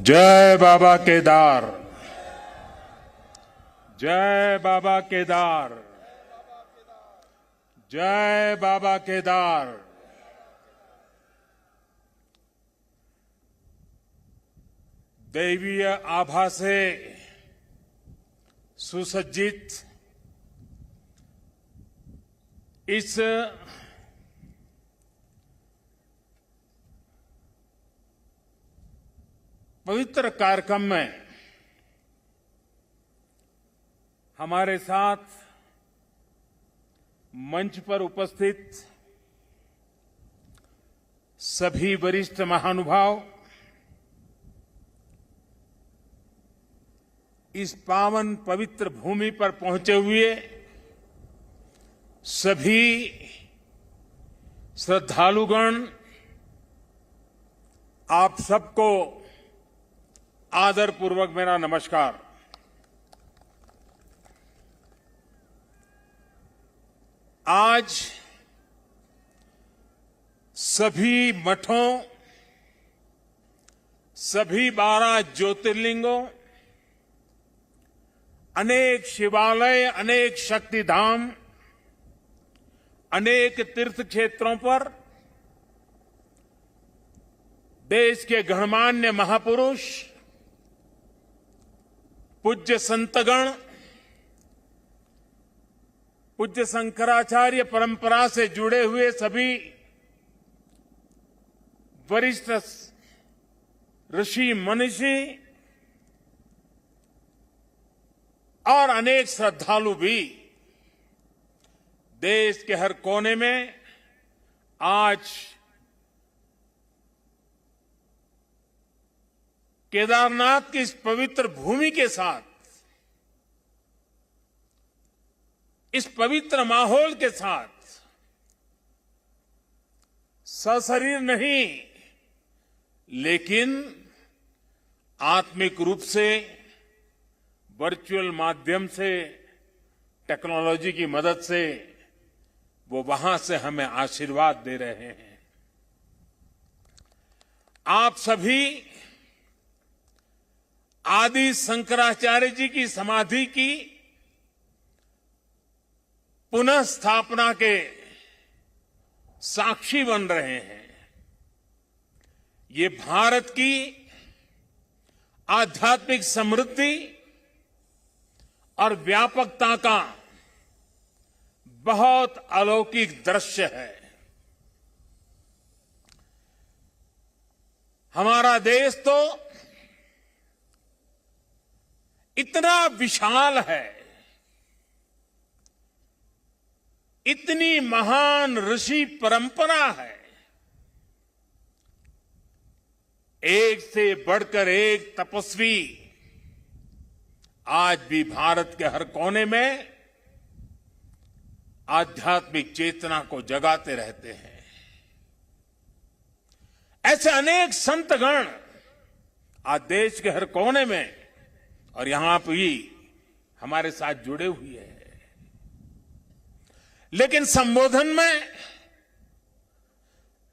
जय बाबा केदार, जय बाबा केदार, जय बाबा केदार। दैवीय आभा से सुसज्जित इस पवित्र कार्यक्रम में हमारे साथ मंच पर उपस्थित सभी वरिष्ठ महानुभाव, इस पावन पवित्र भूमि पर पहुंचे हुए सभी श्रद्धालुगण, आप सबको आदरपूर्वक मेरा नमस्कार। आज सभी मठों, सभी 12 ज्योतिर्लिंगों, अनेक शिवालय, अनेक शक्तिधाम, अनेक तीर्थ क्षेत्रों पर देश के गणमान्य महापुरुष, पूज्य संतगण, पूज्य शंकराचार्य परंपरा से जुड़े हुए सभी वरिष्ठ ऋषि मनीषी और अनेक श्रद्धालु भी देश के हर कोने में आज केदारनाथ की इस पवित्र भूमि के साथ, इस पवित्र माहौल के साथ सशरीर नहीं लेकिन आत्मिक रूप से वर्चुअल माध्यम से, टेक्नोलॉजी की मदद से वो वहां से हमें आशीर्वाद दे रहे हैं। आप सभी आदि शंकराचार्य जी की समाधि की पुनः स्थापना के साक्षी बन रहे हैं। ये भारत की आध्यात्मिक समृद्धि और व्यापकता का बहुत अलौकिक दृश्य है। हमारा देश तो इतना विशाल है, इतनी महान ऋषि परंपरा है, एक से बढ़कर एक तपस्वी आज भी भारत के हर कोने में आध्यात्मिक चेतना को जगाते रहते हैं। ऐसे अनेक संतगण आज देश के हर कोने में और यहां भी हमारे साथ जुड़े हुए हैं। लेकिन संबोधन में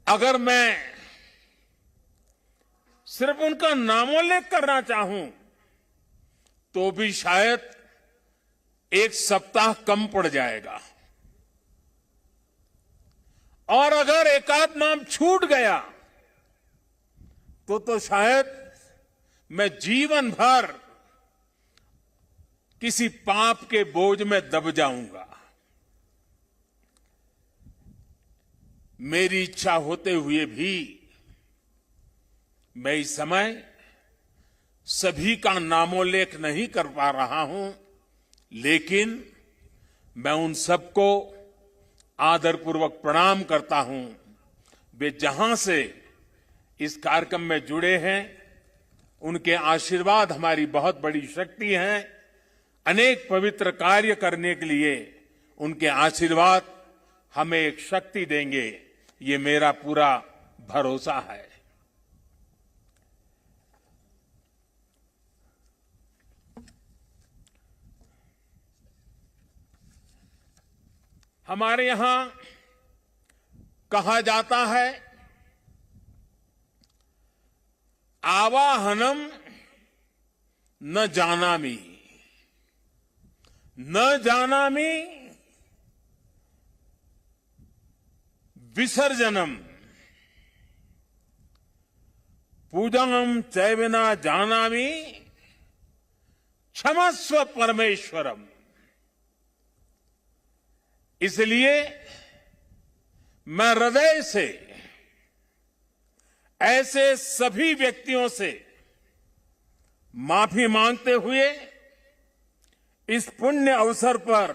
अगर मैं सिर्फ उनका नामोल्लेख करना चाहूं तो भी शायद एक सप्ताह कम पड़ जाएगा, और अगर एकाध नाम छूट गया तो शायद मैं जीवन भर किसी पाप के बोझ में दब जाऊंगा। मेरी इच्छा होते हुए भी मैं इस समय सभी का नामोल्लेख नहीं कर पा रहा हूं, लेकिन मैं उन सबको आदरपूर्वक प्रणाम करता हूं। वे जहां से इस कार्यक्रम में जुड़े हैं, उनके आशीर्वाद हमारी बहुत बड़ी शक्ति है। अनेक पवित्र कार्य करने के लिए उनके आशीर्वाद हमें एक शक्ति देंगे, ये मेरा पूरा भरोसा है। हमारे यहां कहा जाता है, आवाहनम न जानामि, न जानामि विसर्जनम, पूजनम चैव न जानामि क्षमस्व परमेश्वरम। इसलिए मैं हृदय से ऐसे सभी व्यक्तियों से माफी मांगते हुए इस पुण्य अवसर पर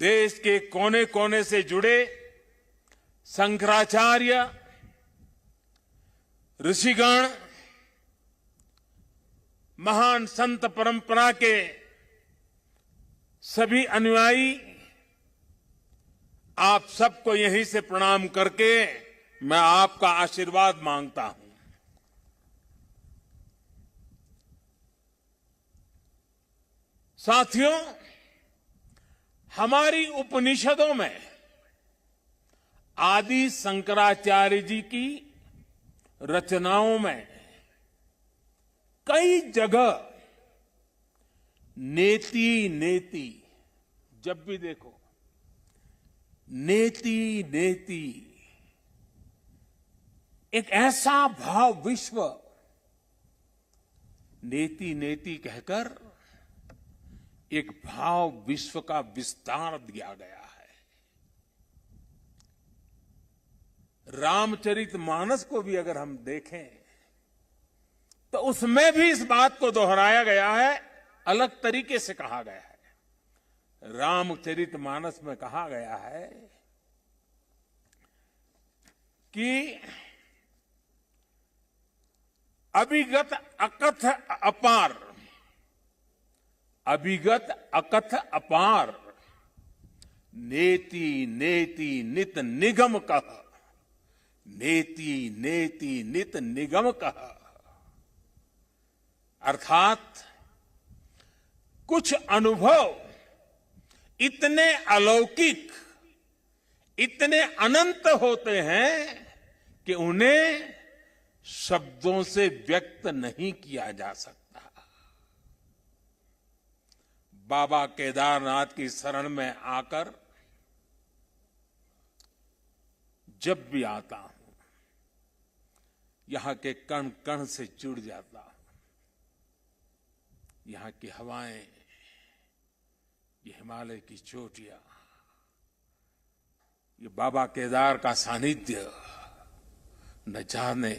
देश के कोने कोने से जुड़े शंकराचार्य, ऋषिगण, महान संत परंपरा के सभी अनुयायी, आप सबको यहीं से प्रणाम करके मैं आपका आशीर्वाद मांगता हूं। साथियों, हमारी उपनिषदों में आदि शंकराचार्य जी की रचनाओं में कई जगह नेति नेति, जब भी देखो नेति नेति, एक ऐसा भाव विश्व, नेति नेति कहकर एक भाव विश्व का विस्तार दिया गया है। रामचरितमानस को भी अगर हम देखें तो उसमें भी इस बात को दोहराया गया है, अलग तरीके से कहा गया है। रामचरितमानस में कहा गया है कि अभिगत अकथ अपार, अभिगत अकथ अपार, नेति नेति नित निगम कह, नेति नेति नित निगम कह। अर्थात कुछ अनुभव इतने अलौकिक, इतने अनंत होते हैं कि उन्हें शब्दों से व्यक्त नहीं किया जा सकता। बाबा केदारनाथ की शरण में आकर जब भी आता हूं, यहां के कण कण से जुड़ जाता हूं। यहां की हवाएं, ये हिमालय की चोटियां, ये बाबा केदार का सानिध्य न जाने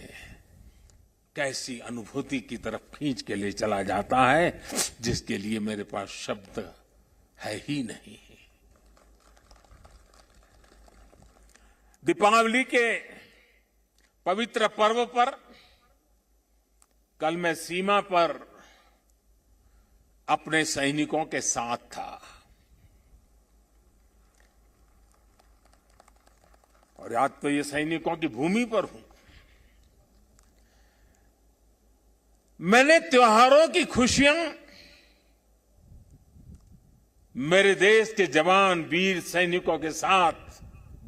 कैसी अनुभूति की तरफ खींच के ले चला जाता है, जिसके लिए मेरे पास शब्द है ही नहीं। दीपावली के पवित्र पर्व पर कल मैं सीमा पर अपने सैनिकों के साथ था और आज तो ये सैनिकों की भूमि पर हूं। मैंने त्योहारों की खुशियां मेरे देश के जवान वीर सैनिकों के साथ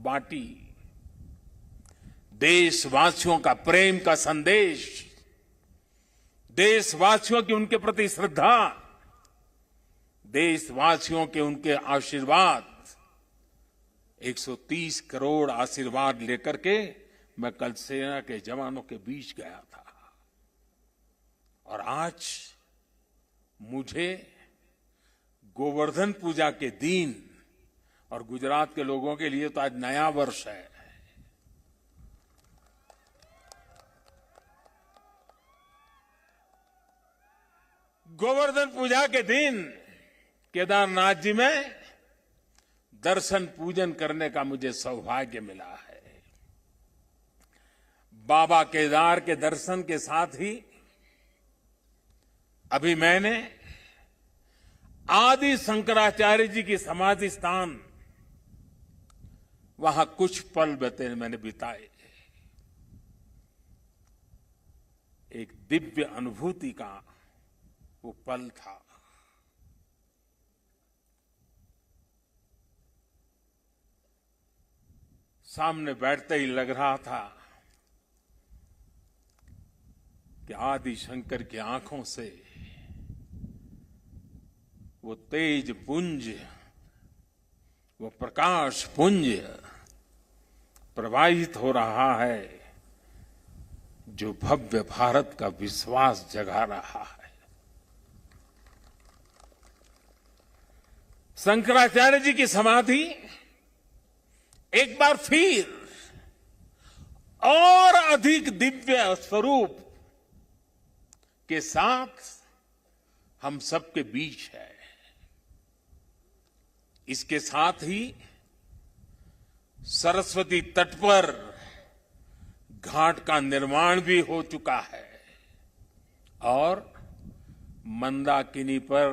बांटी। देशवासियों का प्रेम का संदेश, देशवासियों की उनके प्रति श्रद्धा, देशवासियों के उनके आशीर्वाद, 130 करोड़ आशीर्वाद लेकर के मैं कल सेना के जवानों के बीच गया था। और आज मुझे गोवर्धन पूजा के दिन, और गुजरात के लोगों के लिए तो आज नया वर्ष है, गोवर्धन पूजा के दिन केदारनाथ जी में दर्शन पूजन करने का मुझे सौभाग्य मिला है। बाबा केदार के दर्शन के साथ ही अभी मैंने आदि शंकराचार्य जी की समाधि स्थान, वहां कुछ पल मैंने बिताए। एक दिव्य अनुभूति का वो पल था। सामने बैठते ही लग रहा था कि आदि शंकर की आंखों से वो तेज पुंज, वो प्रकाश पुंज प्रवाहित हो रहा है जो भव्य भारत का विश्वास जगा रहा है। शंकराचार्य जी की समाधि एक बार फिर और अधिक दिव्य स्वरूप के साथ हम सबके बीच है। इसके साथ ही सरस्वती तट पर घाट का निर्माण भी हो चुका है और मंदाकिनी पर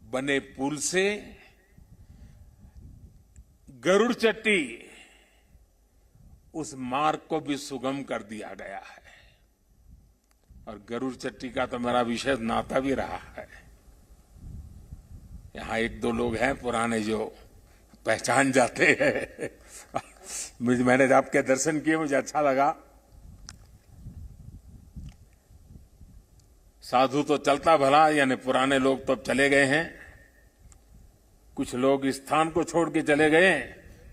बने पुल से गरुड़ चट्टी उस मार्ग को भी सुगम कर दिया गया है। और गरुड़ चट्टी का तो मेरा विशेष नाता भी रहा है। यहां एक दो लोग हैं पुराने जो पहचान जाते हैं। मैंने आपके दर्शन किए, मुझे अच्छा लगा। साधु तो चलता भला, यानी पुराने लोग तो अब चले गए हैं। कुछ लोग इस स्थान को छोड़ के चले गए,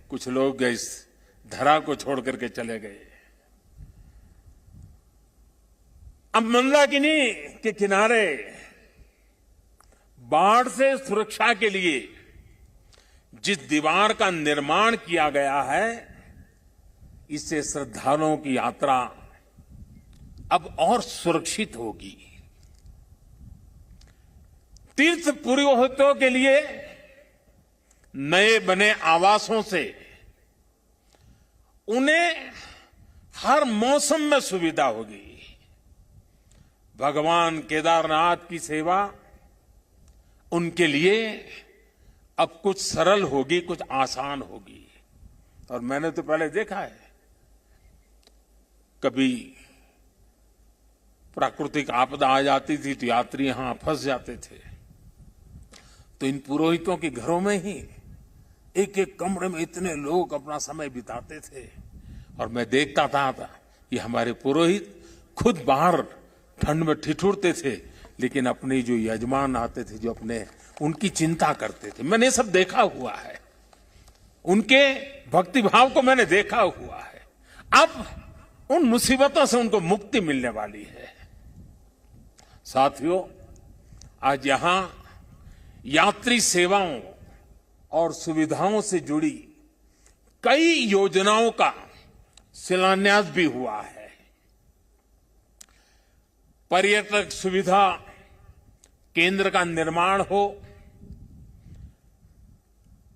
कुछ लोग इस धरा को छोड़ करके चले गए। अब मंदाकिनी के किनारे बाढ़ से सुरक्षा के लिए जिस दीवार का निर्माण किया गया है, इससे श्रद्धालुओं की यात्रा अब और सुरक्षित होगी। तीर्थ पुरोहितों के लिए नए बने आवासों से उन्हें हर मौसम में सुविधा होगी। भगवान केदारनाथ की सेवा उनके लिए अब कुछ सरल होगी, कुछ आसान होगी। और मैंने तो पहले देखा है, कभी प्राकृतिक आपदा आ जाती थी तो यात्री यहां फंस जाते थे, तो इन पुरोहितों के घरों में ही एक एक कमरे में इतने लोग अपना समय बिताते थे। और मैं देखता था कि हमारे पुरोहित खुद बाहर ठंड में ठिठुरते थे, लेकिन अपने जो यजमान आते थे, जो अपने उनकी चिंता करते थे। मैंने ये सब देखा हुआ है, उनके भक्ति भाव को मैंने देखा हुआ है। अब उन मुसीबतों से उनको मुक्ति मिलने वाली है। साथियों, आज यहां यात्री सेवाओं और सुविधाओं से जुड़ी कई योजनाओं का शिलान्यास भी हुआ है। पर्यटक सुविधा केंद्र का निर्माण हो,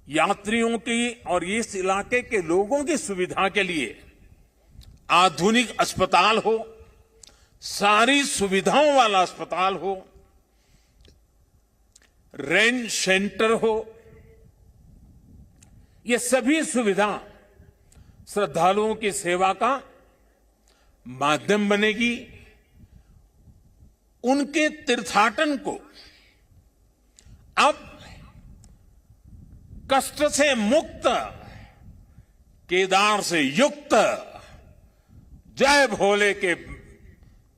यात्रियों की और इस इलाके के लोगों की सुविधा के लिए आधुनिक अस्पताल हो, सारी सुविधाओं वाला अस्पताल हो, रेंज सेंटर हो, ये सभी सुविधा श्रद्धालुओं की सेवा का माध्यम बनेगी। उनके तीर्थाटन को अब कष्ट से मुक्त, केदार से युक्त, जय भोले के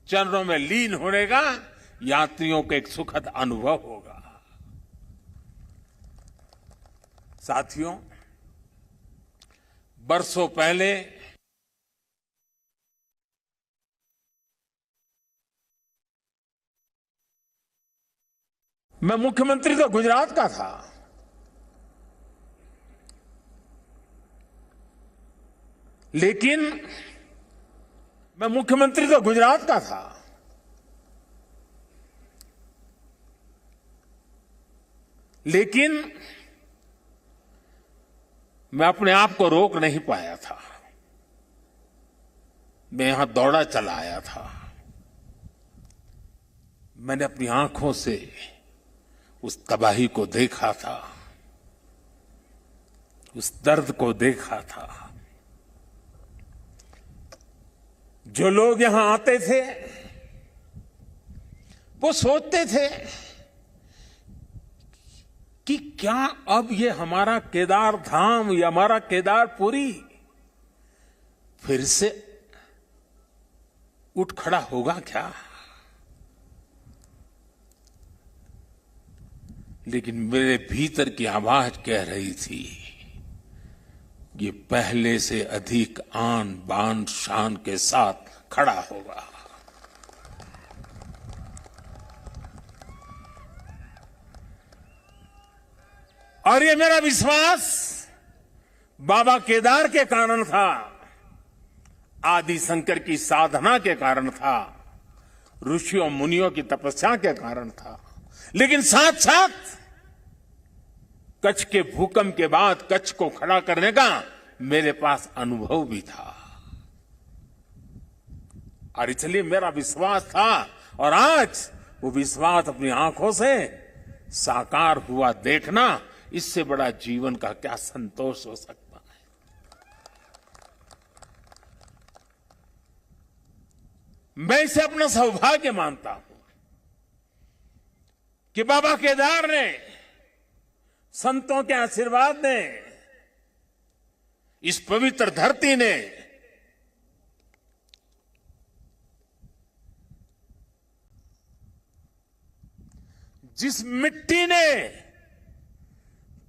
चरणों में लीन होने का यात्रियों को एक सुखद अनुभव होगा। साथियों, बरसों पहले मैं मुख्यमंत्री तो गुजरात का था, लेकिन मैं मुख्यमंत्री तो गुजरात का था, लेकिन मैं अपने आप को रोक नहीं पाया था। मैं यहां दौड़ा चला आया था। मैंने अपनी आंखों से उस तबाही को देखा था, उस दर्द को देखा था। जो लोग यहां आते थे वो सोचते थे कि क्या अब ये हमारा केदार धाम या हमारा केदारपुरी फिर से उठ खड़ा होगा क्या? लेकिन मेरे भीतर की आवाज कह रही थी, ये पहले से अधिक आन बान शान के साथ खड़ा होगा। और ये मेरा विश्वास बाबा केदार के कारण था, आदि शंकर की साधना के कारण था, ऋषियों मुनियों की तपस्या के कारण था, लेकिन साथ साथ कच्छ के भूकंप के बाद कच्छ को खड़ा करने का मेरे पास अनुभव भी था। और इसलिए मेरा विश्वास था, और आज वो विश्वास अपनी आंखों से साकार हुआ देखना, इससे बड़ा जीवन का क्या संतोष हो सकता है। मैं इसे अपना सौभाग्य मानता हूं कि बाबा केदार ने, संतों के आशीर्वाद ने, इस पवित्र धरती ने जिस मिट्टी ने,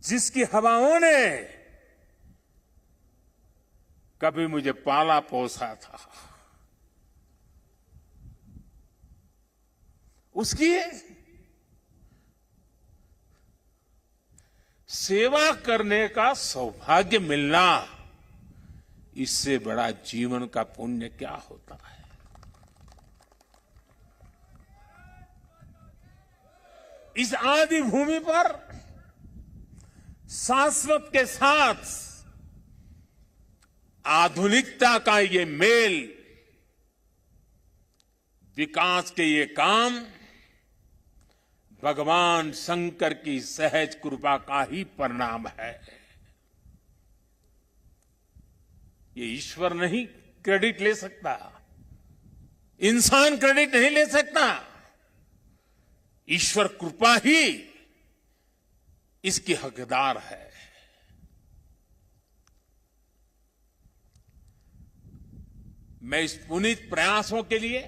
जिसकी हवाओं ने कभी मुझे पाला पोसा था, उसकी सेवा करने का सौभाग्य मिलना, इससे बड़ा जीवन का पुण्य क्या होता है। इस आदि भूमि पर शाश्वत के साथ आधुनिकता का ये मेल, विकास के ये काम भगवान शंकर की सहज कृपा का ही परिणाम है। ये ईश्वर नहीं क्रेडिट ले सकता, इंसान क्रेडिट नहीं ले सकता, ईश्वर कृपा ही इसकी हकदार है। मैं इस पुनीत प्रयासों के लिए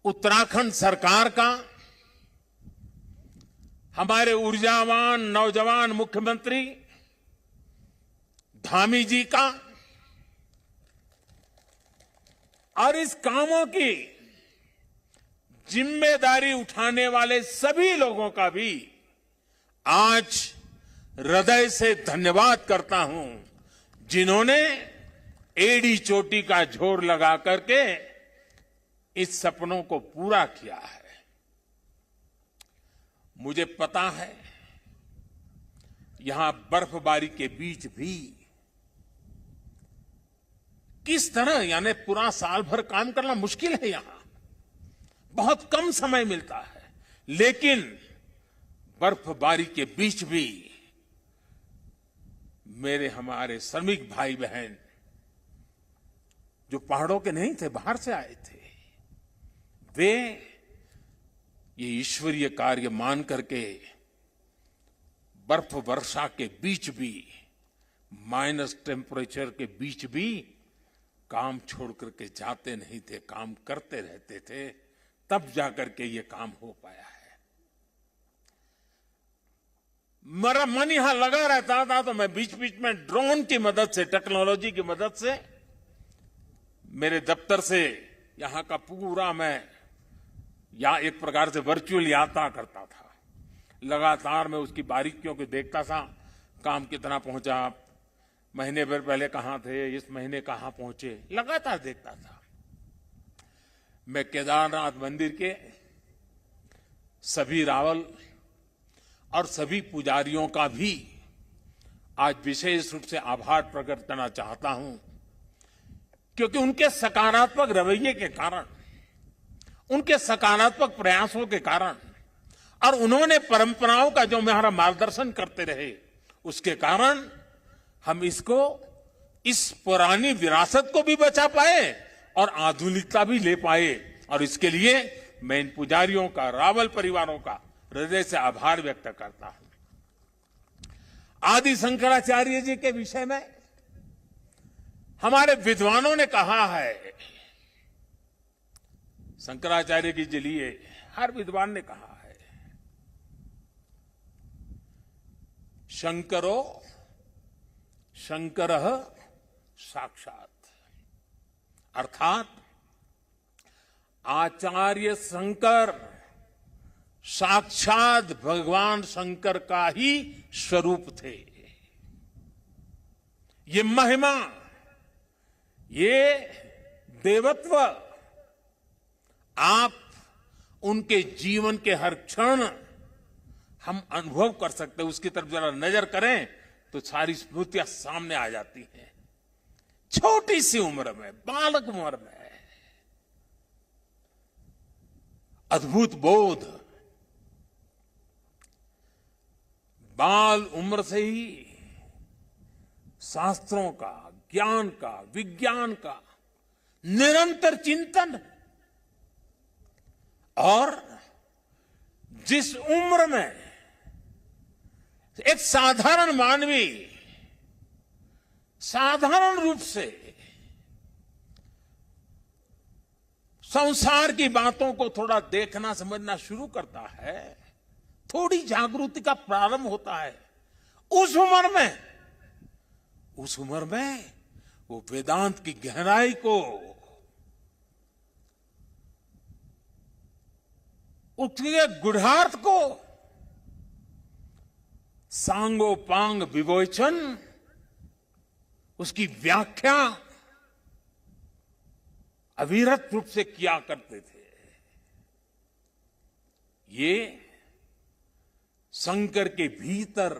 उत्तराखंड सरकार का, हमारे ऊर्जावान नौजवान मुख्यमंत्री धामी जी का, और इस कामों की जिम्मेदारी उठाने वाले सभी लोगों का भी आज हृदय से धन्यवाद करता हूं, जिन्होंने एड़ी चोटी का जोर लगा करके इस सपनों को पूरा किया है। मुझे पता है यहां बर्फबारी के बीच भी किस तरह, यानी पूरा साल भर काम करना मुश्किल है, यहां बहुत कम समय मिलता है, लेकिन बर्फबारी के बीच भी मेरे हमारे श्रमिक भाई बहन जो पहाड़ों के नहीं थे, बाहर से आए थे, वे ये ईश्वरीय कार्य मान करके बर्फ वर्षा के बीच भी, माइनस टेम्परेचर के बीच भी काम छोड़ करके जाते नहीं थे, काम करते रहते थे, तब जाकर के ये काम हो पाया है। मेरा मन यहां लगा रहता था, तो मैं बीच बीच में ड्रोन की मदद से, टेक्नोलॉजी की मदद से, मेरे दफ्तर से यहां का पूरा मैं एक प्रकार से वर्चुअल यात्रा करता था। लगातार मैं उसकी बारीकियों को देखता था, काम कितना पहुंचा, महीने भर पहले कहां थे, इस महीने कहां पहुंचे, लगातार देखता था। मैं केदारनाथ मंदिर के सभी रावल और सभी पुजारियों का भी आज विशेष रूप से आभार प्रकट करना चाहता हूं, क्योंकि उनके सकारात्मक रवैये के कारण, उनके सकारात्मक प्रयासों के कारण, और उन्होंने परंपराओं का जो हमारा मार्गदर्शन करते रहे, उसके कारण हम इसको, इस पुरानी विरासत को भी बचा पाए और आधुनिकता भी ले पाए। और इसके लिए मैं इन पुजारियों का, रावल परिवारों का हृदय से आभार व्यक्त करता हूं। आदि शंकराचार्य जी के विषय में हमारे विद्वानों ने कहा है, शंकराचार्य जी के लिए हर विद्वान ने कहा है शंकरो शंकरः साक्षात, अर्थात आचार्य शंकर साक्षात भगवान शंकर का ही स्वरूप थे। ये महिमा, ये देवत्व आप उनके जीवन के हर क्षण हम अनुभव कर सकते हैं। उसकी तरफ जरा नजर करें तो सारी स्मृतियां सामने आ जाती हैं। छोटी सी उम्र में, बालक उम्र में अद्भुत बोध, बाल उम्र से ही शास्त्रों का, ज्ञान का, विज्ञान का निरंतर चिंतन, और जिस उम्र में एक साधारण मानवी साधारण रूप से संसार की बातों को थोड़ा देखना समझना शुरू करता है, थोड़ी जागृति का प्रारंभ होता है, उस उम्र में वो वेदांत की गहराई को, उसके गुढ़ार्थ को सांगोपांग विवेचन, उसकी व्याख्या अविरत रूप से किया करते थे। ये शंकर के भीतर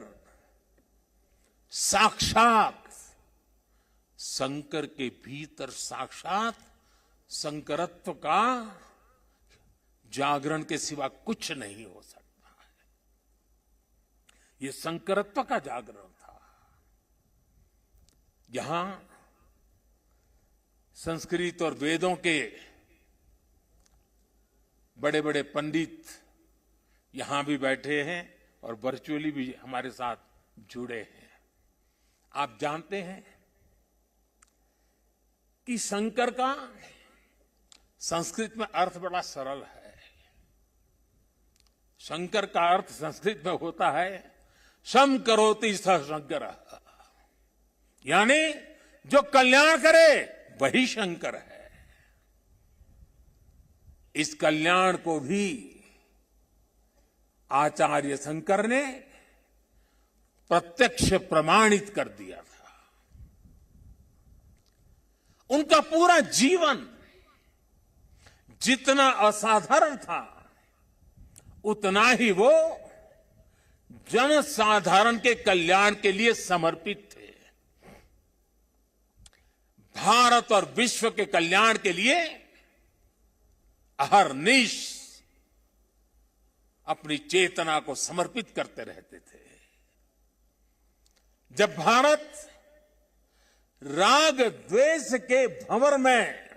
साक्षात शंकरत्व का जागरण के सिवा कुछ नहीं हो सकता है। ये शंकरत्व का जागरण था। यहां संस्कृत और वेदों के बड़े बड़े पंडित यहां भी बैठे हैं और वर्चुअली भी हमारे साथ जुड़े हैं। आप जानते हैं कि शंकर का संस्कृत में अर्थ बड़ा सरल है। शंकर का अर्थ संस्कृत में होता है शम करोति स शंकर, यानी जो कल्याण करे वही शंकर है। इस कल्याण को भी आचार्य शंकर ने प्रत्यक्ष प्रमाणित कर दिया था। उनका पूरा जीवन जितना असाधारण था, उतना ही वो जनसाधारण के कल्याण के लिए समर्पित थे। भारत और विश्व के कल्याण के लिए अहरनिश अपनी चेतना को समर्पित करते रहते थे। जब भारत राग द्वेष के भंवर में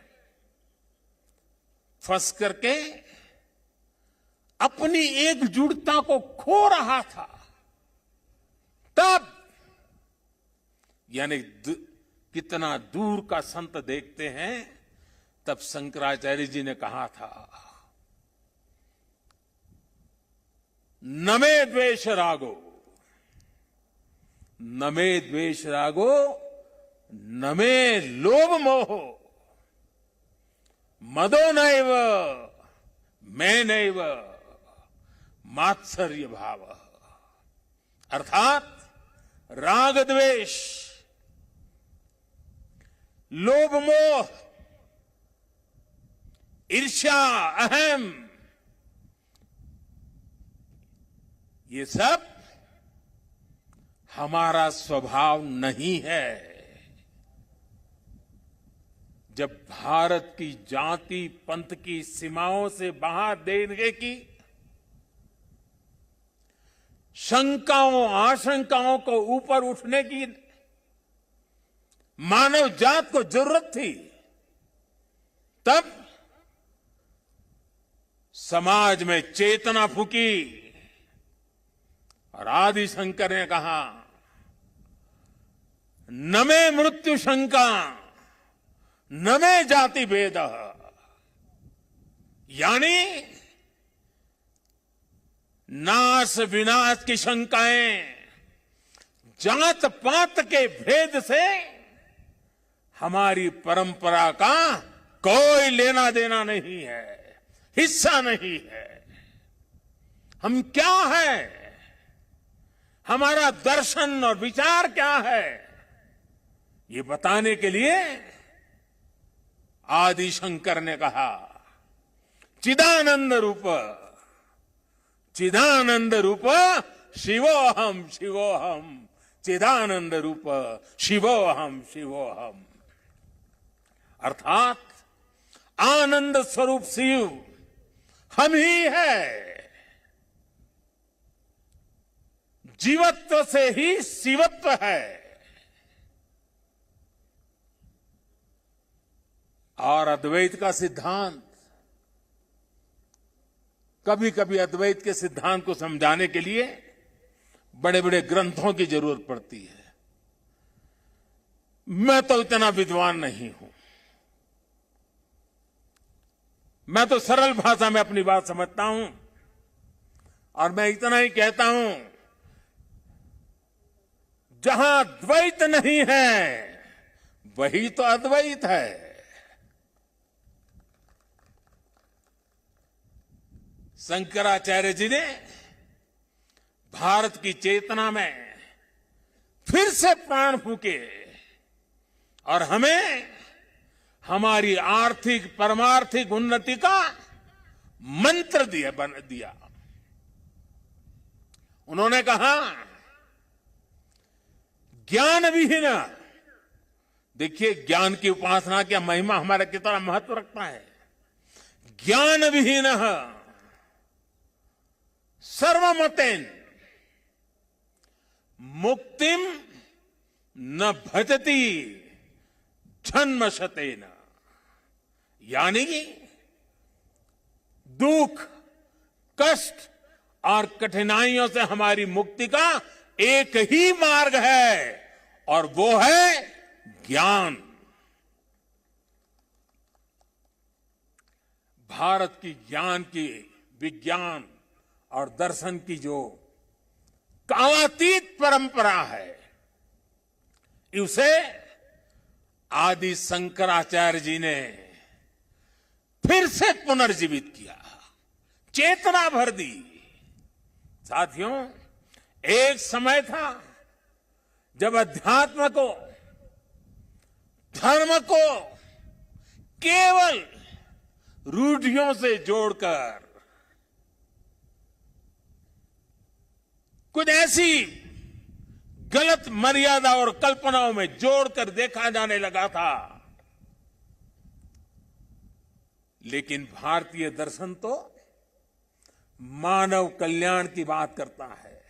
फंस करके अपनी एकजुटता को खो रहा था, तब यानी कितना दूर का संत देखते हैं, तब शंकराचार्य जी ने कहा था न मे द्वेष रागो, न मे द्वेष रागो, न मे लोभ मोह, मदो नैव मैं नैव मात्सर्य भाव। अर्थात राग द्वेष, लोभ मोह, ईर्ष्या, अहम, ये सब हमारा स्वभाव नहीं है। जब भारत की जाति पंथ की सीमाओं से बाहर देने की शंकाओं आशंकाओं को ऊपर उठने की मानव जात को जरूरत थी, तब समाज में चेतना फूकी और आदि शंकर ने कहा न मे मृत्यु शंका न मे जाति भेद, यानी नाश विनाश की शंकाएं, जात पात के भेद से हमारी परंपरा का कोई लेना देना नहीं है, हिस्सा नहीं है। हम क्या है, हमारा दर्शन और विचार क्या है, ये बताने के लिए आदि शंकर ने कहा, चिदानंद रूप शिवोहम शिवोहम, चिदानंद रूप शिवोहम शिवोहम। अर्थात आनंद स्वरूप शिव हम ही है। जीवत्व से ही शिवत्व है। और अद्वैत का सिद्धांत, कभी कभी अद्वैत के सिद्धांत को समझाने के लिए बड़े बड़े ग्रंथों की जरूरत पड़ती है। मैं तो इतना विद्वान नहीं हूं, मैं तो सरल भाषा में अपनी बात समझता हूं और मैं इतना ही कहता हूं, जहां द्वैत नहीं है वही तो अद्वैत है। शंकराचार्य जी ने भारत की चेतना में फिर से प्राण फूके और हमें हमारी आर्थिक परमार्थिक उन्नति का मंत्र दिया। उन्होंने कहा, ज्ञान विहीन, देखिए ज्ञान की उपासना क्या महिमा, हमारा कितना महत्व रखता है। ज्ञान विहीन सर्वमतेन मुक्तिम न भजति जन्मशतेन। यानी दुख, कष्ट और कठिनाइयों से हमारी मुक्ति का एक ही मार्ग है और वो है ज्ञान। भारत की ज्ञान की, विज्ञान और दर्शन की जो कालातीत परंपरा है, उसे आदि शंकराचार्य जी ने फिर से पुनर्जीवित किया, चेतना भर दी। साथियों, एक समय था जब अध्यात्म को, धर्म को केवल रूढ़ियों से जोड़कर, कुछ ऐसी गलत मर्यादा और कल्पनाओं में जोड़कर देखा जाने लगा था। लेकिन भारतीय दर्शन तो मानव कल्याण की बात करता है,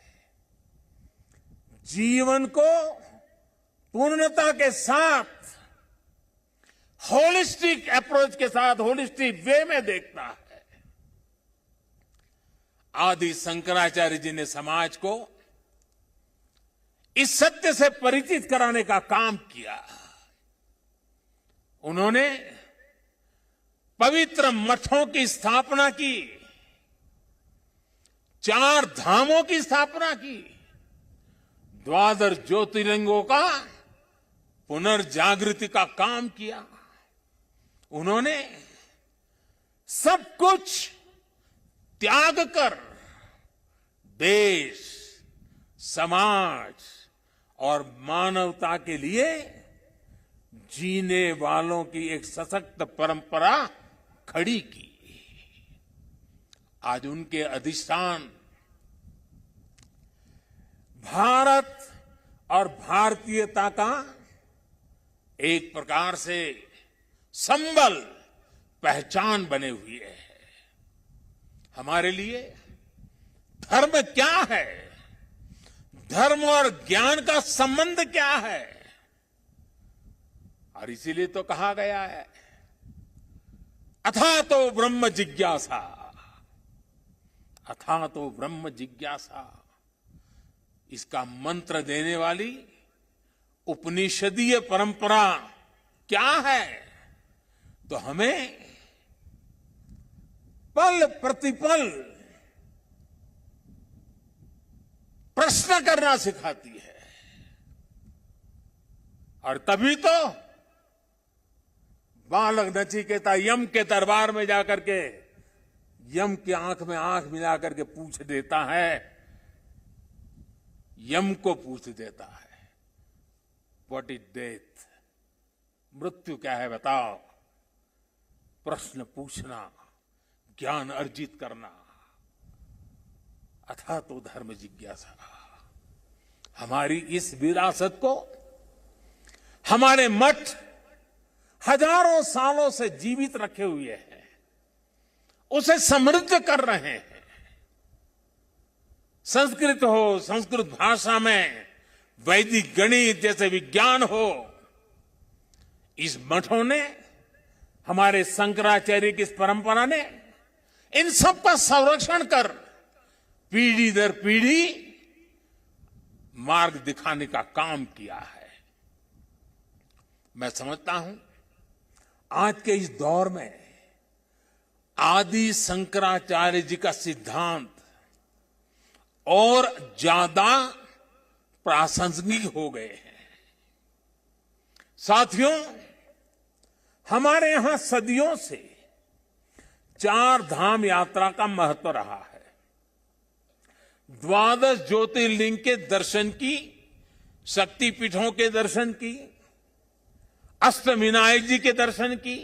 जीवन को पूर्णता के साथ, होलिस्टिक अप्रोच के साथ, होलिस्टिक वे में देखता है। आदि शंकराचार्य जी ने समाज को इस सत्य से परिचित कराने का काम किया। उन्होंने पवित्र मठों की स्थापना की, 4 धामों की स्थापना की, 12 ज्योतिर्लिंगों का पुनर्जागृति का काम किया। उन्होंने सब कुछ त्याग कर देश, समाज और मानवता के लिए जीने वालों की एक सशक्त परंपरा खड़ी की। आज उनके अधिष्ठान भारत और भारतीयता का एक प्रकार से संबल, पहचान बने हुए हैं। हमारे लिए धर्म क्या है, धर्म और ज्ञान का संबंध क्या है, और इसीलिए तो कहा गया है, अथा तो ब्रह्म जिज्ञासा, अथा तो ब्रह्म जिज्ञासा। इसका मंत्र देने वाली उपनिषदीय परंपरा क्या है? तो हमें पल प्रतिपल प्रश्न करना सिखाती है। और तभी तो बालक नचिकेता यम के दरबार में जाकर के यम की आंख में आंख मिलाकर के पूछ देता है, यम को पूछ देता है, व्हाट इज डेथ? मृत्यु क्या है बताओ? प्रश्न पूछना, ज्ञान अर्जित करना, अथा तो धर्म जिज्ञासा। हमारी इस विरासत को हमारे मठ हजारों सालों से जीवित रखे हुए हैं, उसे समृद्ध कर रहे हैं। संस्कृत हो, संस्कृत भाषा में वैदिक गणित जैसे विज्ञान हो, इस मठों ने, हमारे शंकराचार्य की इस परंपरा ने इन सब का संरक्षण कर पीढ़ी दर पीढ़ी मार्ग दिखाने का काम किया है। मैं समझता हूं आज के इस दौर में आदि शंकराचार्य जी का सिद्धांत और ज्यादा प्रासंगिक हो गए हैं। साथियों, हमारे यहां सदियों से 4 धाम यात्रा का महत्व रहा है। 12 ज्योतिर्लिंग के दर्शन की, शक्तिपीठों के दर्शन की, अष्टविनायक जी के दर्शन की,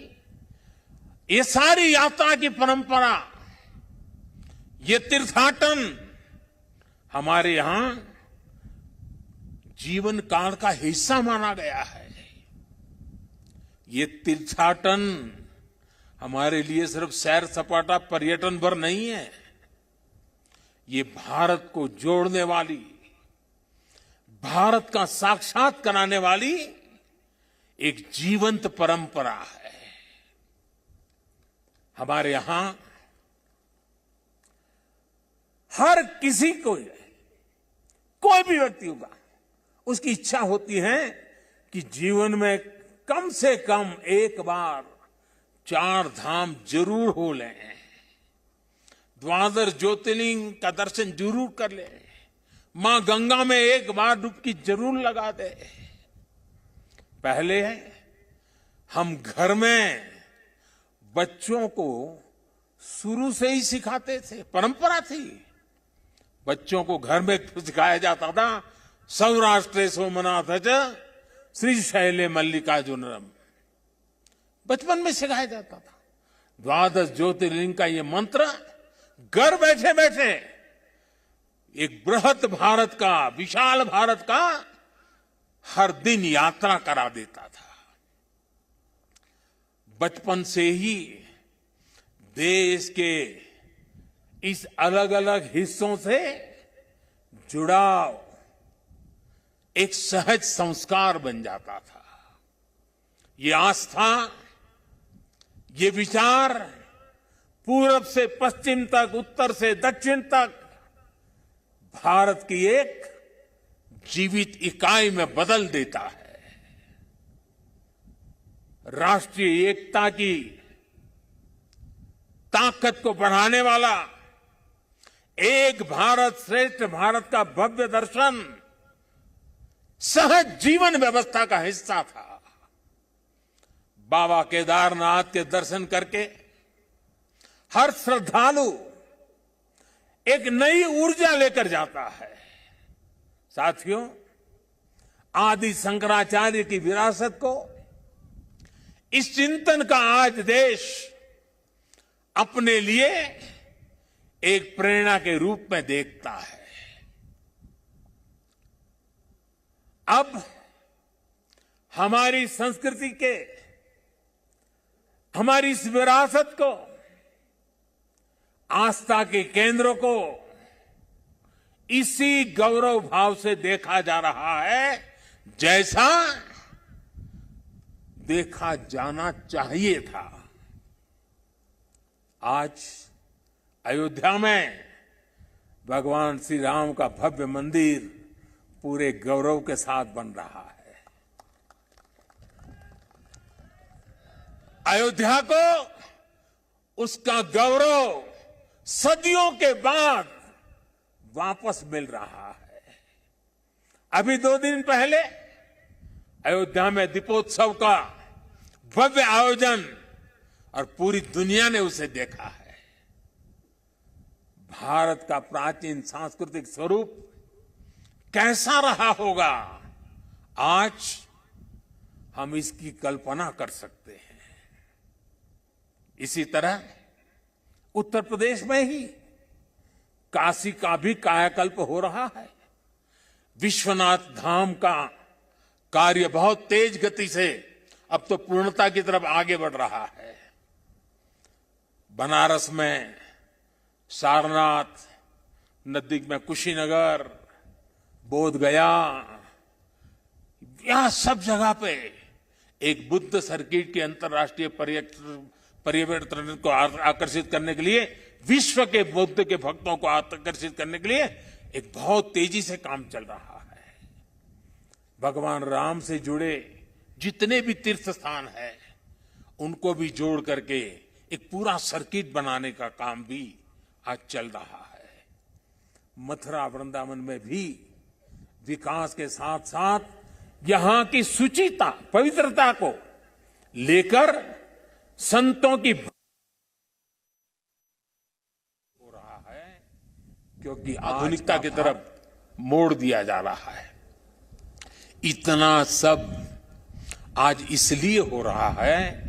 ये सारी यात्रा की परंपरा, ये तीर्थाटन हमारे यहां जीवन काल का हिस्सा माना गया है। ये तीर्थाटन हमारे लिए सिर्फ सैर सपाटा पर्यटन भर नहीं है, ये भारत को जोड़ने वाली, भारत का साक्षात कराने वाली एक जीवंत परंपरा है। हमारे यहां हर किसी को, कोई भी व्यक्ति होगा, उसकी इच्छा होती है कि जीवन में कम से कम एक बार 4 धाम जरूर हो लें, 12 ज्योतिर्लिंग का दर्शन जरूर कर ले, मां गंगा में एक बार डुबकी जरूर लगा दे। पहले हम घर में बच्चों को शुरू से ही सिखाते थे, परंपरा थी। बच्चों को घर में सिखाया जाता था, सौराष्ट्रे सोमनाथ श्रीशैले मल्लिकार्जुनम, बचपन में सिखाया जाता था। 12 ज्योतिर्लिंग का ये मंत्र घर बैठे बैठे एक बृहत भारत का, विशाल भारत का हर दिन यात्रा करा देता था। बचपन से ही देश के इस अलग अलग हिस्सों से जुड़ाव एक सहज संस्कार बन जाता था। ये आस्था, ये विचार पूरब से पश्चिम तक, उत्तर से दक्षिण तक भारत की एक जीवित इकाई में बदल देता है। राष्ट्रीय एकता की ताकत को बढ़ाने वाला एक भारत श्रेष्ठ भारत का भव्य दर्शन सहज जीवन व्यवस्था का हिस्सा था। बाबा केदारनाथ के दर्शन करके हर श्रद्धालु एक नई ऊर्जा लेकर जाता है। साथियों, आदि शंकराचार्य की विरासत को, इस चिंतन का आज देश अपने लिए एक प्रेरणा के रूप में देखता है। अब हमारी संस्कृति के, हमारी इस विरासत को, आस्था के केंद्रों को इसी गौरव भाव से देखा जा रहा है जैसा देखा जाना चाहिए था। आज अयोध्या में भगवान श्री राम का भव्य मंदिर पूरे गौरव के साथ बन रहा है। अयोध्या को उसका गौरव सदियों के बाद वापस मिल रहा है। अभी 2 दिन पहले अयोध्या में दीपोत्सव का भव्य आयोजन और पूरी दुनिया ने उसे देखा है। भारत का प्राचीन सांस्कृतिक स्वरूप कैसा रहा होगा, आज हम इसकी कल्पना कर सकते हैं। इसी तरह उत्तर प्रदेश में ही काशी का भी कायाकल्प हो रहा है। विश्वनाथ धाम का कार्य बहुत तेज गति से अब तो पूर्णता की तरफ आगे बढ़ रहा है। बनारस में सारनाथ, नजदीक में कुशीनगर, बोध गया, यहां सब जगह पे एक बुद्ध सर्किट के अंतर्राष्ट्रीय पर्यटन को आकर्षित करने के लिए, विश्व के बुद्ध के भक्तों को आकर्षित करने के लिए एक बहुत तेजी से काम चल रहा है। भगवान राम से जुड़े जितने भी तीर्थ स्थान हैं, उनको भी जोड़ करके एक पूरा सर्किट बनाने का काम भी आज चल रहा है। मथुरा वृंदावन में भी विकास के साथ साथ यहां की शुचिता, पवित्रता को लेकर संतों की हो रहा है, क्योंकि आधुनिकता की तरफ मोड़ दिया जा रहा है। इतना सब आज इसलिए हो रहा है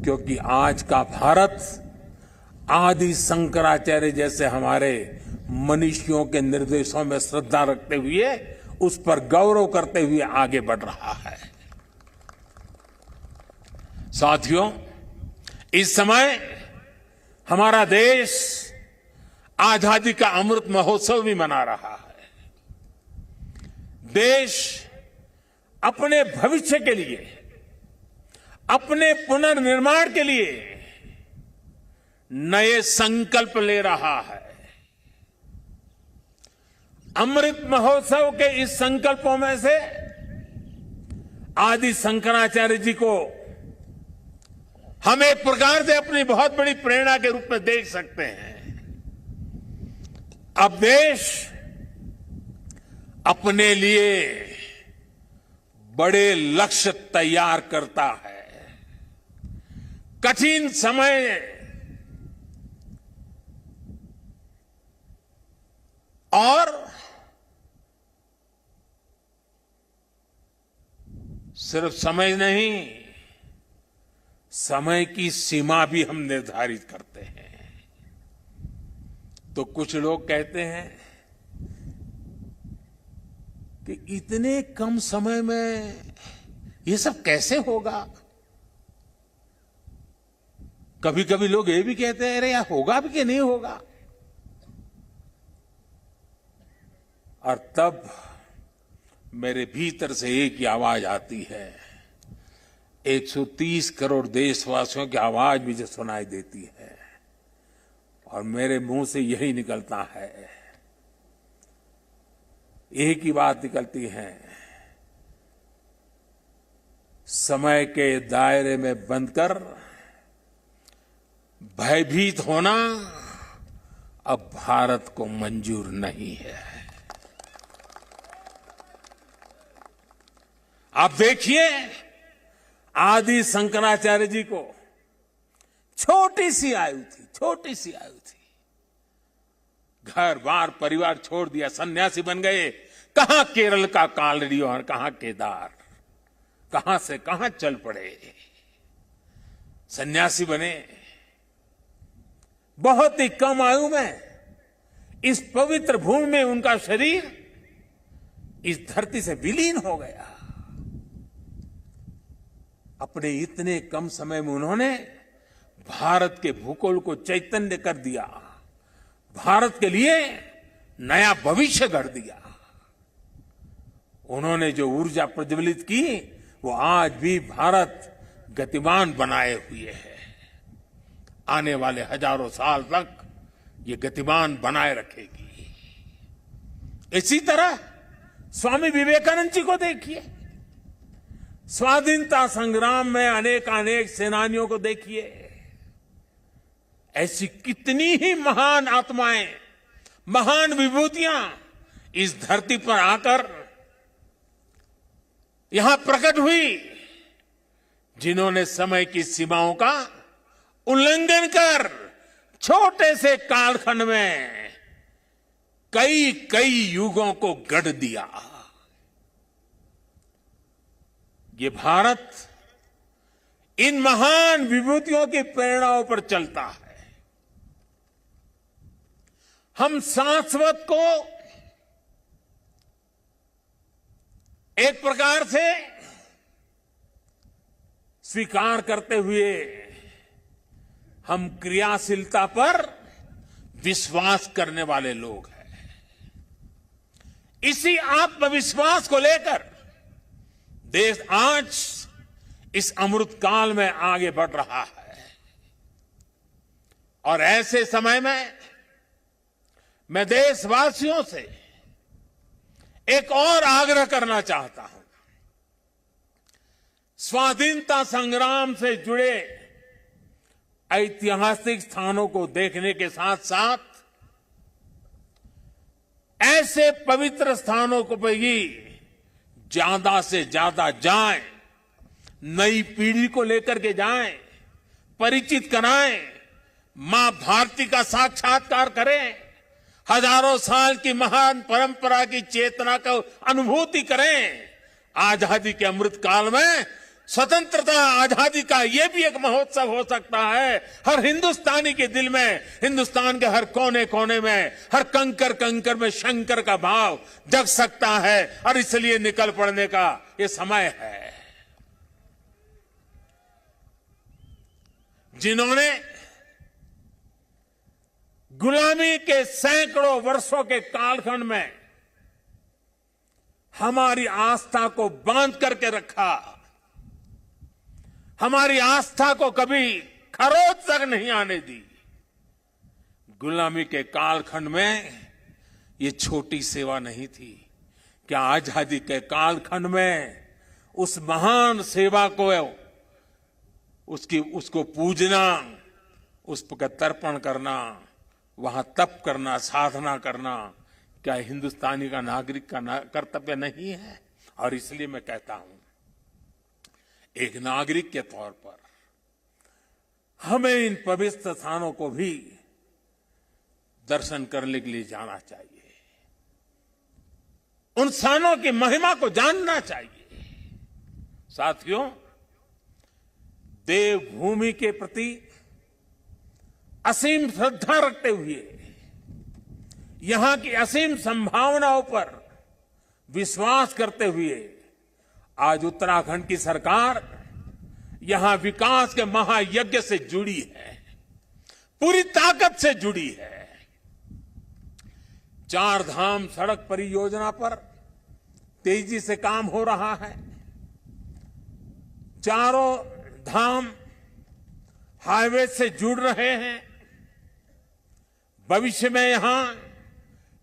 क्योंकि आज का भारत आदि शंकराचार्य जैसे हमारे मनीषियों के निर्देशों में श्रद्धा रखते हुए, उस पर गौरव करते हुए आगे बढ़ रहा है। साथियों, इस समय हमारा देश आजादी का अमृत महोत्सव भी मना रहा है। देश अपने भविष्य के लिए, अपने पुनर्निर्माण के लिए नए संकल्प ले रहा है। अमृत महोत्सव के इस संकल्पों में से आदि शंकराचार्य जी को हम एक प्रकार से अपनी बहुत बड़ी प्रेरणा के रूप में देख सकते हैं। अब देश अपने लिए बड़े लक्ष्य तैयार करता है। कठिन समय और सिर्फ समय नहीं, समय की सीमा भी हम निर्धारित करते हैं। तो कुछ लोग कहते हैं कि इतने कम समय में ये सब कैसे होगा। कभी कभी लोग ये भी कहते हैं, अरे यार होगा भी कि नहीं होगा। और तब मेरे भीतर से एक ही आवाज आती है, 130 करोड़ देशवासियों की आवाज मुझे सुनाई देती है, और मेरे मुंह से यही निकलता है, एक ही बात निकलती है, समय के दायरे में बंधकर भयभीत होना अब भारत को मंजूर नहीं है। आप देखिए, आदि शंकराचार्य जी को छोटी सी आयु थी, घर बार परिवार छोड़ दिया, सन्यासी बन गए। कहां केरल का कालड़ी और कहां केदार, कहां से कहां चल पड़े, सन्यासी बने। बहुत ही कम आयु में इस पवित्र भूमि में उनका शरीर इस धरती से विलीन हो गया। अपने इतने कम समय में उन्होंने भारत के भूगोल को चैतन्य कर दिया, भारत के लिए नया भविष्य गढ़ दिया। उन्होंने जो ऊर्जा प्रज्वलित की, वो आज भी भारत गतिमान बनाए हुए है। आने वाले हजारों साल तक ये गतिमान बनाए रखेगी। इसी तरह स्वामी विवेकानंद जी को देखिए, स्वाधीनता संग्राम में अनेक सेनानियों को देखिए। ऐसी कितनी ही महान आत्माएं, महान विभूतियां इस धरती पर आकर यहां प्रकट हुई, जिन्होंने समय की सीमाओं का उल्लंघन कर छोटे से कालखंड में कई कई युगों को गढ़ दिया। ये भारत इन महान विभूतियों की प्रेरणाओं पर चलता है। हम शाश्वत को एक प्रकार से स्वीकार करते हुए हम क्रियाशीलता पर विश्वास करने वाले लोग हैं। इसी आत्मविश्वास को लेकर देश आज इस अमृत काल में आगे बढ़ रहा है। और ऐसे समय में मैं देशवासियों से एक और आग्रह करना चाहता हूं। स्वाधीनता संग्राम से जुड़े ऐतिहासिक स्थानों को देखने के साथ साथ ऐसे पवित्र स्थानों को भी ज्यादा से ज्यादा जाएं, नई पीढ़ी को लेकर के जाएं, परिचित कराएं, मां भारती का साक्षात्कार करें, हजारों साल की महान परंपरा की चेतना को अनुभूति करें। आजादी के अमृत काल में स्वतंत्रता आजादी का यह भी एक महोत्सव हो सकता है। हर हिंदुस्तानी के दिल में, हिंदुस्तान के हर कोने कोने में, हर कंकर कंकर में शंकर का भाव जग सकता है। और इसलिए निकल पड़ने का ये समय है। जिन्होंने गुलामी के सैकड़ों वर्षों के कालखंड में हमारी आस्था को बांध करके रखा, हमारी आस्था को कभी खरोंच तक नहीं आने दी। गुलामी के कालखंड में ये छोटी सेवा नहीं थी। क्या आजादी के कालखंड में उस महान सेवा को उसको पूजना, उस पर तर्पण करना, वहां तप करना, साधना करना, क्या हिंदुस्तानी का नागरिक का कर्तव्य नहीं है? और इसलिए मैं कहता हूं, एक नागरिक के तौर पर हमें इन पवित्र स्थानों को भी दर्शन करने के लिए जाना चाहिए। उन स्थानों की महिमा को जानना चाहिए। साथियों, देवभूमि के प्रति असीम श्रद्धा रखते हुए, यहां की असीम संभावनाओं पर विश्वास करते हुए आज उत्तराखंड की सरकार यहां विकास के महायज्ञ से जुड़ी है, पूरी ताकत से जुड़ी है। 4 धाम सड़क परियोजना पर तेजी से काम हो रहा है। चारों धाम हाईवे से जुड़ रहे हैं। भविष्य में यहां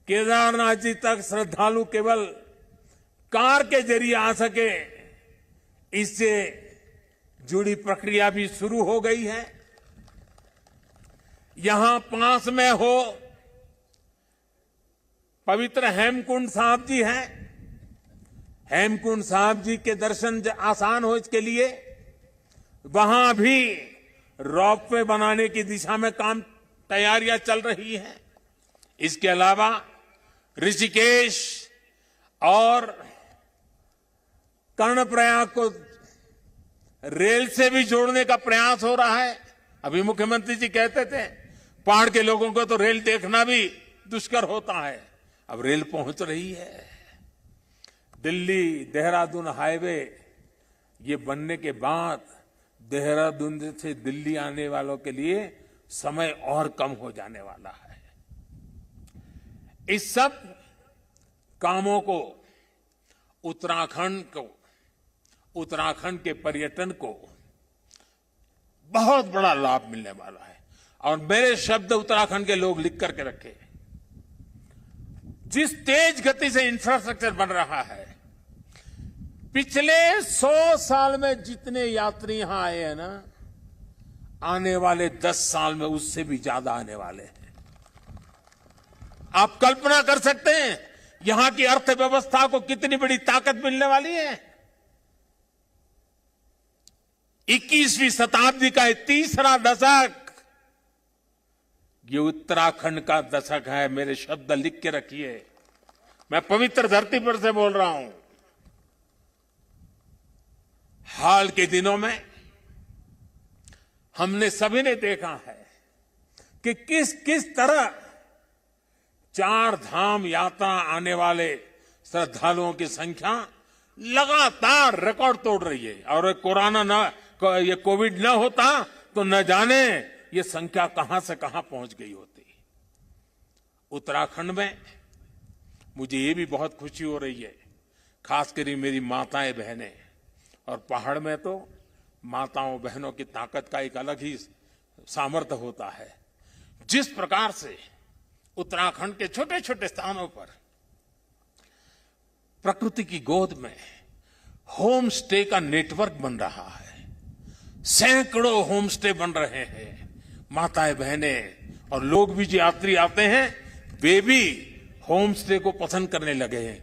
केदारनाथ जी तक श्रद्धालु केवल कार के जरिए आ सके, इससे जुड़ी प्रक्रिया भी शुरू हो गई है। यहां पास में हो पवित्र हेमकुंड साहब जी हैं। हेमकुंड साहब जी के दर्शन आसान हो, इसके लिए वहां भी रोपवे बनाने की दिशा में तैयारियां चल रही हैं। इसके अलावा ऋषिकेश और कर्णप्रयाग को रेल से भी जोड़ने का प्रयास हो रहा है। अभी मुख्यमंत्री जी कहते थे पहाड़ के लोगों को तो रेल देखना भी दुष्कर होता है। अब रेल पहुंच रही है। दिल्ली देहरादून हाईवे ये बनने के बाद देहरादून से दिल्ली आने वालों के लिए समय और कम हो जाने वाला है। इस सब कामों को उत्तराखंड के पर्यटन को बहुत बड़ा लाभ मिलने वाला है। और मेरे शब्द उत्तराखंड के लोग लिख करके रखे। जिस तेज गति से इंफ्रास्ट्रक्चर बन रहा है, पिछले 100 साल में जितने यात्री यहां आए हैं ना, आने वाले 10 साल में उससे भी ज्यादा आने वाले हैं। आप कल्पना कर सकते हैं यहां की अर्थव्यवस्था को कितनी बड़ी ताकत मिलने वाली है। 21वीं शताब्दी का ये तीसरा दशक, ये उत्तराखंड का दशक है। मेरे शब्द लिख के रखिए, मैं पवित्र धरती पर से बोल रहा हूं। हाल के दिनों में हमने सभी ने देखा है कि किस किस तरह चार धाम यात्रा आने वाले श्रद्धालुओं की संख्या लगातार रिकॉर्ड तोड़ रही है। और ये कोविड न होता तो न जाने ये संख्या कहां से कहां पहुंच गई होती। उत्तराखंड में मुझे ये भी बहुत खुशी हो रही है, खासकर मेरी माताएं बहनें, और पहाड़ में तो माताओं बहनों की ताकत का एक अलग ही सामर्थ्य होता है। जिस प्रकार से उत्तराखंड के छोटे छोटे स्थानों पर प्रकृति की गोद में होम स्टे का नेटवर्क बन रहा है, सैकड़ों होम स्टे बन रहे हैं। माताएं बहनें और लोग भी जो यात्री आते हैं वे भी होम स्टे को पसंद करने लगे हैं।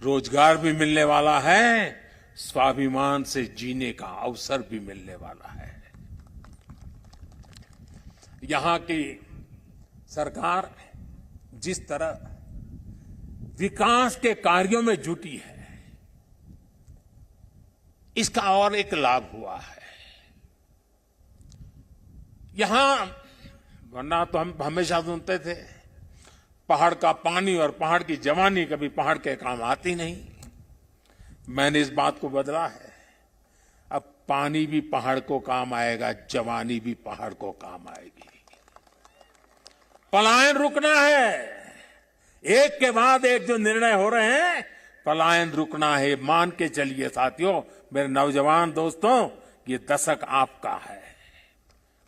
रोजगार भी मिलने वाला है, स्वाभिमान से जीने का अवसर भी मिलने वाला है। यहां की सरकार जिस तरह विकास के कार्यों में जुटी है, इसका और एक लाभ हुआ है। यहां वरना तो हम हमेशा सुनते थे पहाड़ का पानी और पहाड़ की जवानी कभी पहाड़ के काम आती नहीं। मैंने इस बात को बदला है। अब पानी भी पहाड़ को काम आएगा, जवानी भी पहाड़ को काम आएगी। पलायन रुकना है। एक के बाद एक जो निर्णय हो रहे हैं, पलायन रुकना है। मान के चलिए साथियों, मेरे नौजवान दोस्तों, ये दशक आपका है,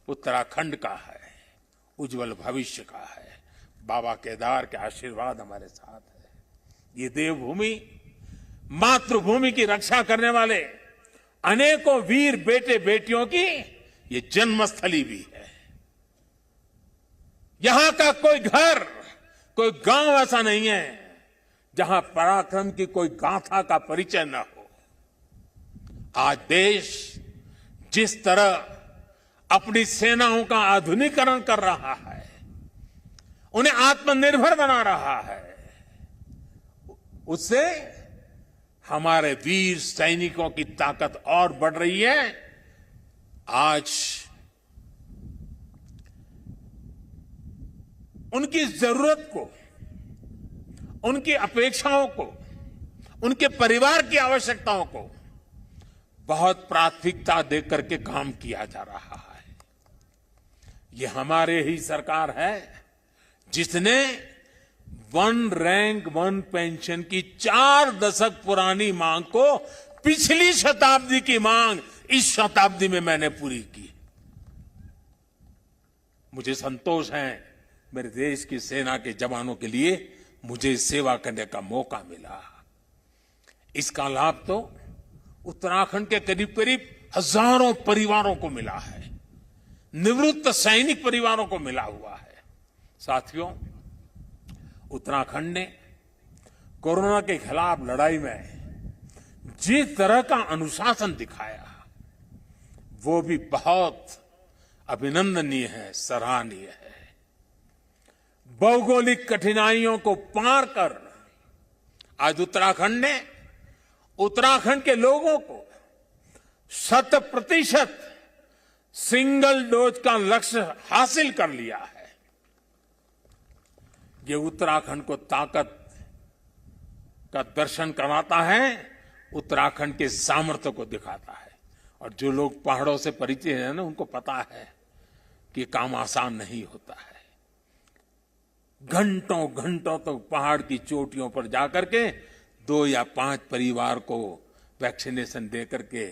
उत्तराखंड का है, उज्जवल भविष्य का है। बाबा केदार के आशीर्वाद हमारे साथ है। ये देवभूमि, मातृभूमि की रक्षा करने वाले अनेकों वीर बेटे बेटियों की ये जन्मस्थली भी है। यहां का कोई घर, कोई गांव ऐसा नहीं है जहां पराक्रम की कोई गाथा का परिचय न हो। आज देश जिस तरह अपनी सेनाओं का आधुनिकीकरण कर रहा है, उन्हें आत्मनिर्भर बना रहा है, उससे हमारे वीर सैनिकों की ताकत और बढ़ रही है। आज उनकी जरूरत को, उनकी अपेक्षाओं को, उनके परिवार की आवश्यकताओं को बहुत प्राथमिकता देकर के काम किया जा रहा है। ये हमारे ही सरकार है जिसने वन रैंक वन पेंशन की 4 दशक पुरानी मांग को पिछली शताब्दी की मांग इस शताब्दी में मैंने पूरी की। मुझे संतोष है, मेरे देश की सेना के जवानों के लिए मुझे सेवा करने का मौका मिला। इसका लाभ तो उत्तराखंड के करीब करीब हजारों परिवारों को मिला है, निवृत्त सैनिक परिवारों को मिला हुआ है। साथियों, उत्तराखंड ने कोरोना के खिलाफ लड़ाई में जिस तरह का अनुशासन दिखाया, वो भी बहुत अभिनंदनीय है, सराहनीय है। भौगोलिक कठिनाइयों को पार कर आज उत्तराखंड ने उत्तराखंड के लोगों को 100% सिंगल डोज का लक्ष्य हासिल कर लिया है। ये उत्तराखंड को ताकत का दर्शन कराता है, उत्तराखंड के सामर्थ्य को दिखाता है। और जो लोग पहाड़ों से परिचित हैं ना, उनको पता है कि काम आसान नहीं होता है। घंटों घंटों तक तो पहाड़ की चोटियों पर जाकर के 2 या 5 परिवार को वैक्सीनेशन दे करके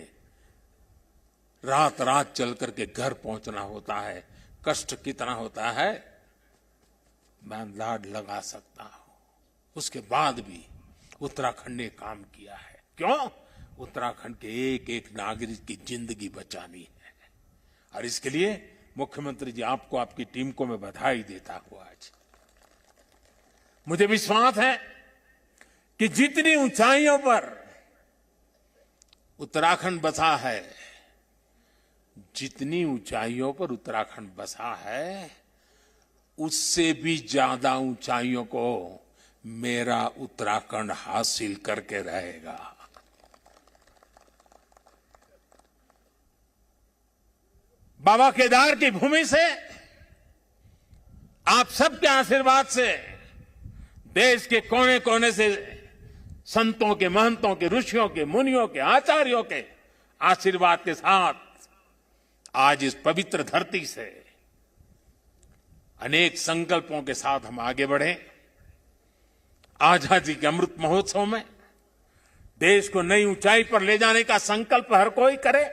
रात रात चल करके घर पहुंचना होता है। कष्ट कितना होता है मैं अंदाज लगा सकता हूं। उसके बाद भी उत्तराखंड ने काम किया है। क्यों? उत्तराखंड के एक एक नागरिक की जिंदगी बचानी है। और इसके लिए मुख्यमंत्री जी, आपको, आपकी टीम को मैं बधाई देता हूं। आज मुझे विश्वास है कि जितनी ऊंचाइयों पर उत्तराखंड बसा है, जितनी ऊंचाइयों पर उत्तराखंड बसा है, उससे भी ज्यादा ऊंचाइयों को मेरा उत्तराखंड हासिल करके रहेगा। बाबा केदार की भूमि से, आप सबके आशीर्वाद से, देश के कोने कोने से संतों के, महंतों के, ऋषियों के, मुनियों के, आचार्यों के आशीर्वाद के साथ आज इस पवित्र धरती से अनेक संकल्पों के साथ हम आगे बढ़े। आजादी के अमृत महोत्सव में देश को नई ऊंचाई पर ले जाने का संकल्प हर कोई करे।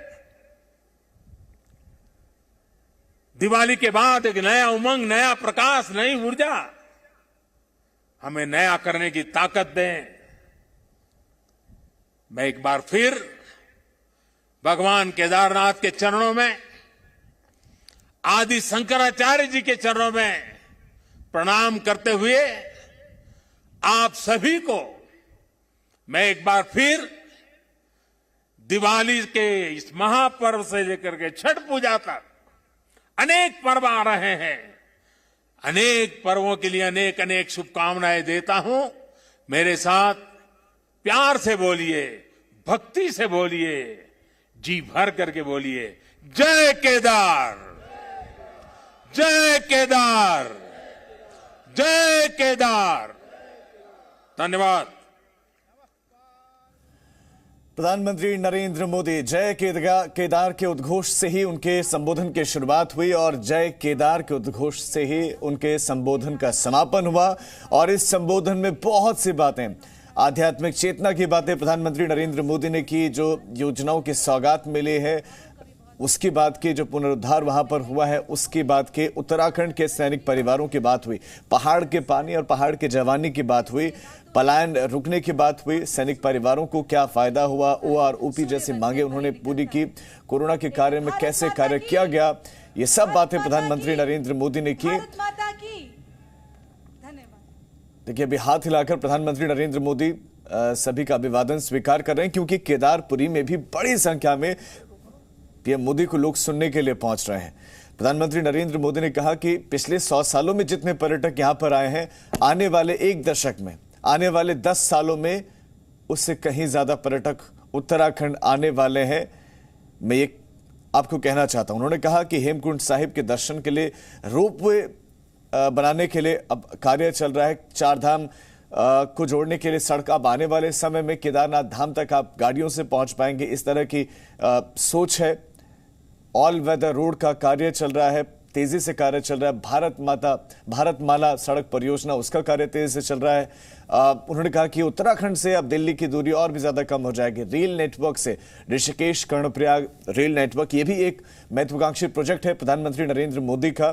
दिवाली के बाद एक नया उमंग, नया प्रकाश, नई ऊर्जा हमें नया करने की ताकत दें। मैं एक बार फिर भगवान केदारनाथ के चरणों में, आदि शंकराचार्य जी के चरणों में प्रणाम करते हुए आप सभी को मैं एक बार फिर दिवाली के इस महापर्व से लेकर के छठ पूजा तक अनेक पर्व आ रहे हैं, अनेक पर्वों के लिए अनेक अनेक शुभकामनाएं देता हूं। मेरे साथ प्यार से बोलिए, भक्ति से बोलिए, जी भर करके बोलिए, जय केदार, जय केदार, जय केदार। धन्यवाद। प्रधानमंत्री नरेंद्र मोदी जय केदार के उद्घोष से ही उनके संबोधन की शुरुआत हुई और जय केदार के उद्घोष से ही उनके संबोधन का समापन हुआ। और इस संबोधन में बहुत सी बातें, आध्यात्मिक चेतना की बातें प्रधानमंत्री नरेंद्र मोदी ने की, जो योजनाओं की सौगात मिली है उसकी बात की, जो पुनरुद्धार वहां पर हुआ है उसकी बात की, उत्तराखंड के सैनिक परिवारों की बात हुई, पहाड़ के पानी और पहाड़ के जवानी की बात हुई, पलायन रुकने की बात हुई, सैनिक परिवारों को क्या फायदा हुआ, ओआरओपी जैसी मांगे उन्होंने पूरी की, कोरोना के कार्य में कैसे कार्य किया गया, ये सब बातें प्रधानमंत्री नरेंद्र मोदी ने की। देखिए, अभी हाथ हिलाकर प्रधानमंत्री नरेंद्र मोदी सभी का अभिवादन स्वीकार कर रहे हैं, क्योंकि केदारपुरी में भी बड़ी संख्या में पीएम मोदी को लोग सुनने के लिए पहुंच रहे हैं। प्रधानमंत्री नरेंद्र मोदी ने कहा कि पिछले 100 सालों में जितने पर्यटक यहां पर आए हैं, आने वाले 1 दशक में, आने वाले 10 सालों में उससे कहीं ज्यादा पर्यटक उत्तराखंड आने वाले हैं। मैं ये आपको कहना चाहता हूं। उन्होंने कहा कि हेमकुंड साहिब के दर्शन के लिए रोपवे बनाने के लिए अब कार्य चल रहा है, 4 धाम को जोड़ने के लिए सड़क अब आने वाले समय में केदारनाथ धाम तक आप गाड़ियों से पहुंच पाएंगे, इस तरह की सोच है। ऑल वेदर रोड का कार्य चल रहा है, तेजी से कार्य चल रहा है। भारतमाला सड़क परियोजना, उसका कार्य तेजी से चल रहा है। उन्होंने कहा कि उत्तराखंड से अब दिल्ली की दूरी और भी ज्यादा कम हो जाएगी। रेल नेटवर्क से ऋषिकेश कर्णप्रयाग रेल नेटवर्क, ये भी एक महत्वाकांक्षी प्रोजेक्ट है प्रधानमंत्री नरेंद्र मोदी का।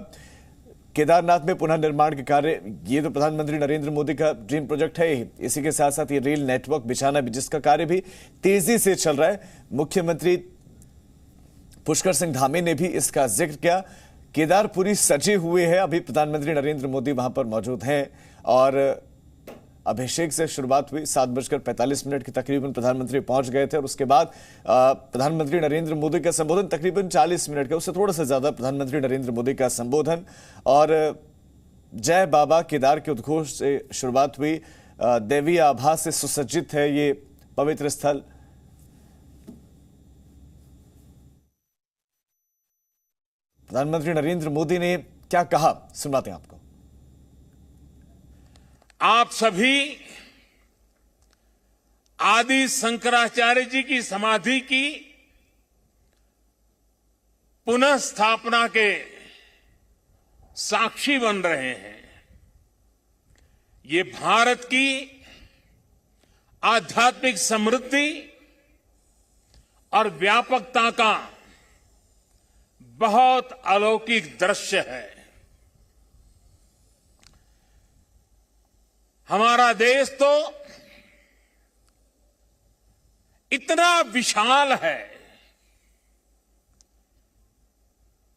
केदारनाथ में पुनः निर्माण के कार्य, ये तो प्रधानमंत्री नरेंद्र मोदी का ड्रीम प्रोजेक्ट है ही। इसी के साथ साथ ये रेल नेटवर्क बिछाना भी, जिसका कार्य भी तेजी से चल रहा है। मुख्यमंत्री पुष्कर सिंह धामी ने भी इसका जिक्र किया। केदारपुरी सजे हुए हैं, अभी प्रधानमंत्री नरेंद्र मोदी वहां पर मौजूद हैं और अभिषेक से शुरुआत हुई। 7:45 के तकरीबन प्रधानमंत्री पहुंच गए थे और उसके बाद प्रधानमंत्री नरेंद्र मोदी का संबोधन तकरीबन 40 मिनट का, उससे थोड़ा सा ज्यादा प्रधानमंत्री नरेंद्र मोदी का संबोधन और जय बाबा केदार के उद्घोष से शुरुआत हुई। दैवीय आभा से सुसज्जित है ये पवित्र स्थल। प्रधानमंत्री नरेंद्र मोदी ने क्या कहा, सुनाते हैं आपको। आप सभी आदि शंकराचार्य जी की समाधि की पुनः स्थापना के साक्षी बन रहे हैं। ये भारत की आध्यात्मिक समृद्धि और व्यापकता का बहुत अलौकिक दृश्य है। हमारा देश तो इतना विशाल है,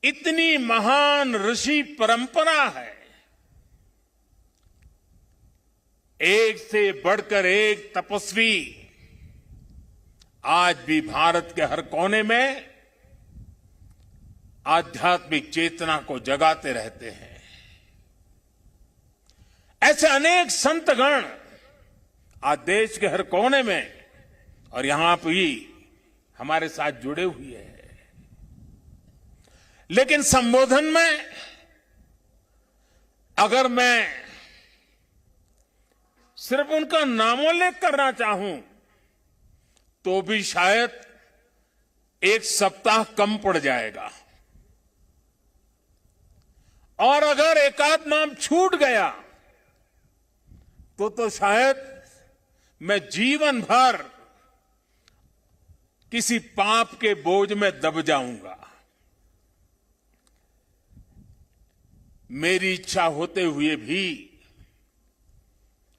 इतनी महान ऋषि परंपरा है, एक से बढ़कर एक तपस्वी आज भी भारत के हर कोने में आध्यात्मिक चेतना को जगाते रहते हैं। ऐसे अनेक संतगण आज देश के हर कोने में और यहां भी हमारे साथ जुड़े हुए हैं। लेकिन संबोधन में अगर मैं सिर्फ उनका नामोल्लेख करना चाहूं तो भी शायद एक सप्ताह कम पड़ जाएगा, और अगर एकाध नाम छूट गया तो शायद मैं जीवन भर किसी पाप के बोझ में दब जाऊंगा। मेरी इच्छा होते हुए भी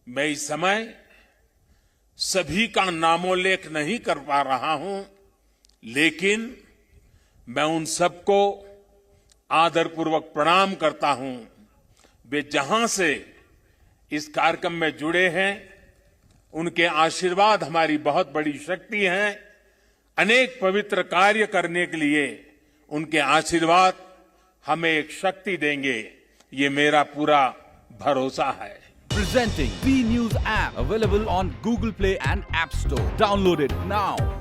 मैं इस समय सभी का नामोल्लेख नहीं कर पा रहा हूं, लेकिन मैं उन सबको आदरपूर्वक प्रणाम करता हूं। वे जहां से इस कार्यक्रम में जुड़े हैं, उनके आशीर्वाद हमारी बहुत बड़ी शक्ति है। अनेक पवित्र कार्य करने के लिए उनके आशीर्वाद हमें एक शक्ति देंगे, ये मेरा पूरा भरोसा है। Presenting B News app, available on Google Play and App Store. Download it now.